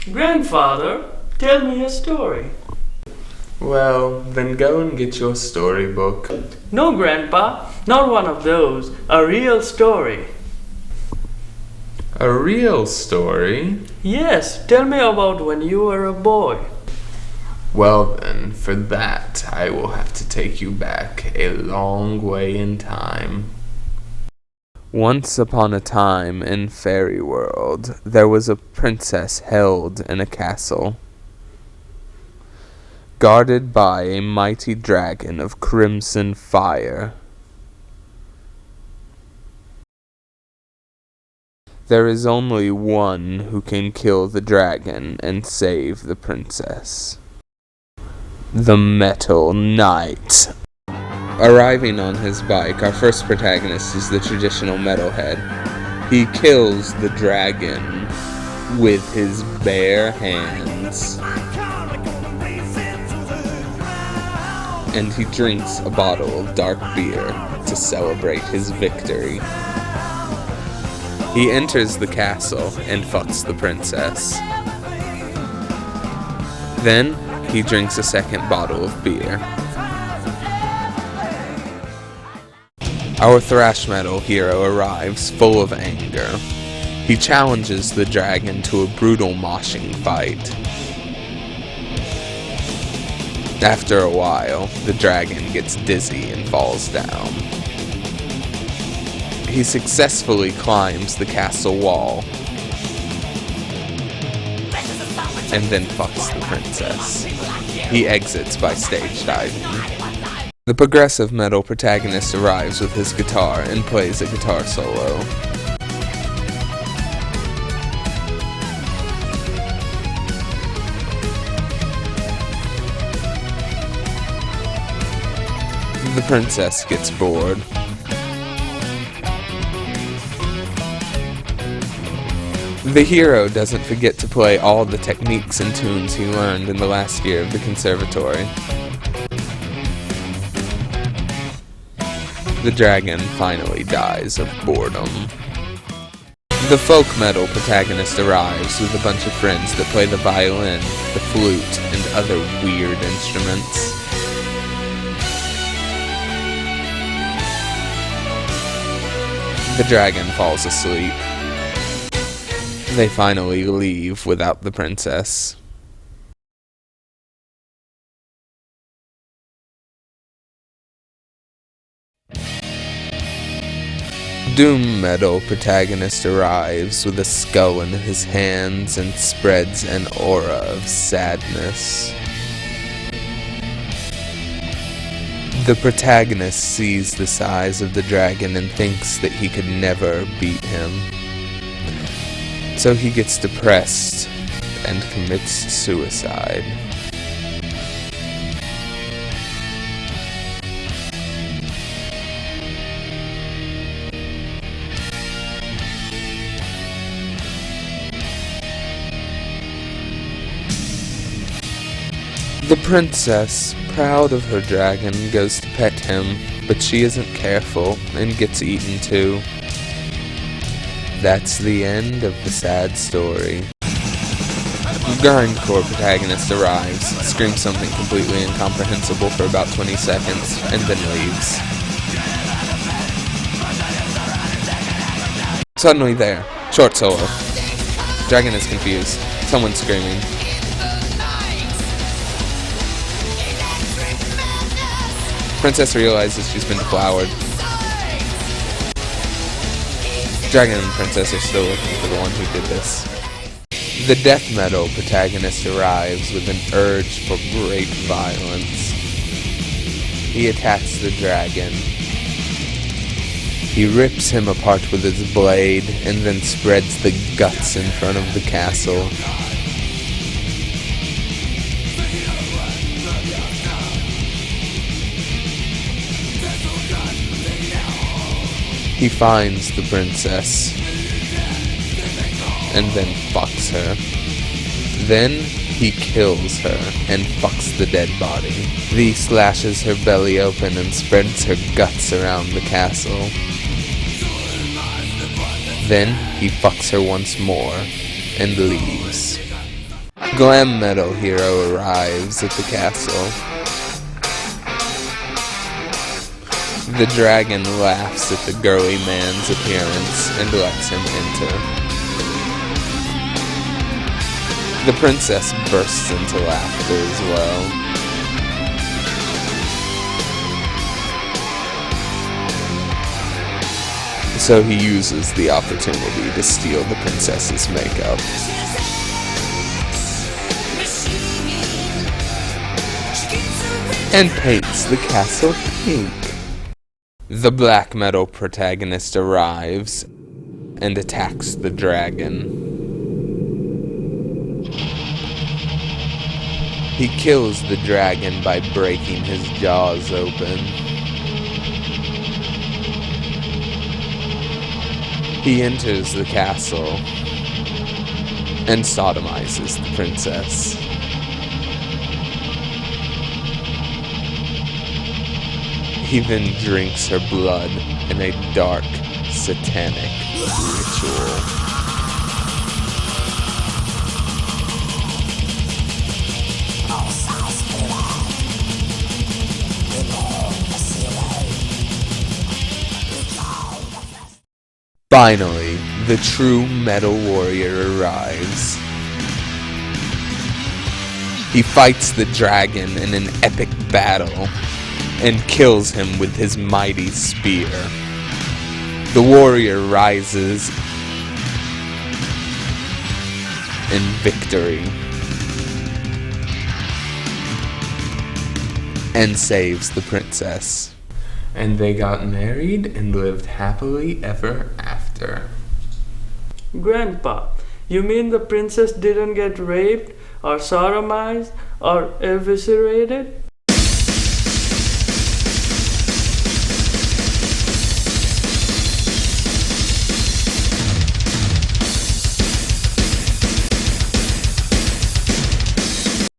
Grandfather, tell me a story. Well, then go and get your storybook. No, Grandpa, not one of those. A real story. A real story? Yes, tell me about when you were a boy. Well then, for that, I will have to take you back a long way in time. Once upon a time in Fairy World, there was a princess held in a castle, guarded by a mighty dragon of crimson fire. There is only one who can kill the dragon and save the princess. The Metal Knight. Arriving on his bike, our first protagonist is the traditional metalhead. He kills the dragon with his bare hands. And he drinks a bottle of dark beer to celebrate his victory. He enters the castle and fucks the princess. Then, he drinks a second bottle of beer. Our thrash metal hero arrives full of anger. He challenges the dragon to a brutal moshing fight. After a while, the dragon gets dizzy and falls down. He successfully climbs the castle wall and then fucks the princess. He exits by stage diving. The progressive metal protagonist arrives with his guitar and plays a guitar solo. The princess gets bored. The hero doesn't forget to play all the techniques and tunes he learned in the last year of the conservatory. The dragon finally dies of boredom. The folk metal protagonist arrives with a bunch of friends that play the violin, the flute, and other weird instruments. The dragon falls asleep. They finally leave without the princess. Doom metal protagonist arrives with a skull in his hands and spreads an aura of sadness. The protagonist sees the size of the dragon and thinks that he could never beat him. So he gets depressed and commits suicide. The princess, proud of her dragon, goes to pet him, but she isn't careful and gets eaten too. That's the end of the sad story. Grindcore protagonist arrives, screams something completely incomprehensible for about 20 seconds, and then leaves. Suddenly there, short solo. Dragon is confused. Someone's screaming. Princess realizes she's been deflowered. Dragon and Princess are still looking for the one who did this. The death metal protagonist arrives with an urge for great violence. He attacks the dragon. He rips him apart with his blade and then spreads the guts in front of the castle. He finds the princess and then fucks her. Then he kills her and fucks the dead body. He slashes her belly open and spreads her guts around the castle. Then he fucks her once more and leaves. Glam metal hero arrives at the castle. The dragon laughs at the girly man's appearance and lets him enter. The princess bursts into laughter as well. So he uses the opportunity to steal the princess's makeup. And paints the castle pink. The black metal protagonist arrives and attacks the dragon. He kills the dragon by breaking his jaws open. He enters the castle and sodomizes the princess. He then drinks her blood in a dark, satanic ritual. Finally, the true metal warrior arrives. He fights the dragon in an epic battle and kills him with his mighty spear. The warrior rises in victory and saves the princess. And they got married and lived happily ever after. Grandpa, you mean the princess didn't get raped or sodomized or eviscerated?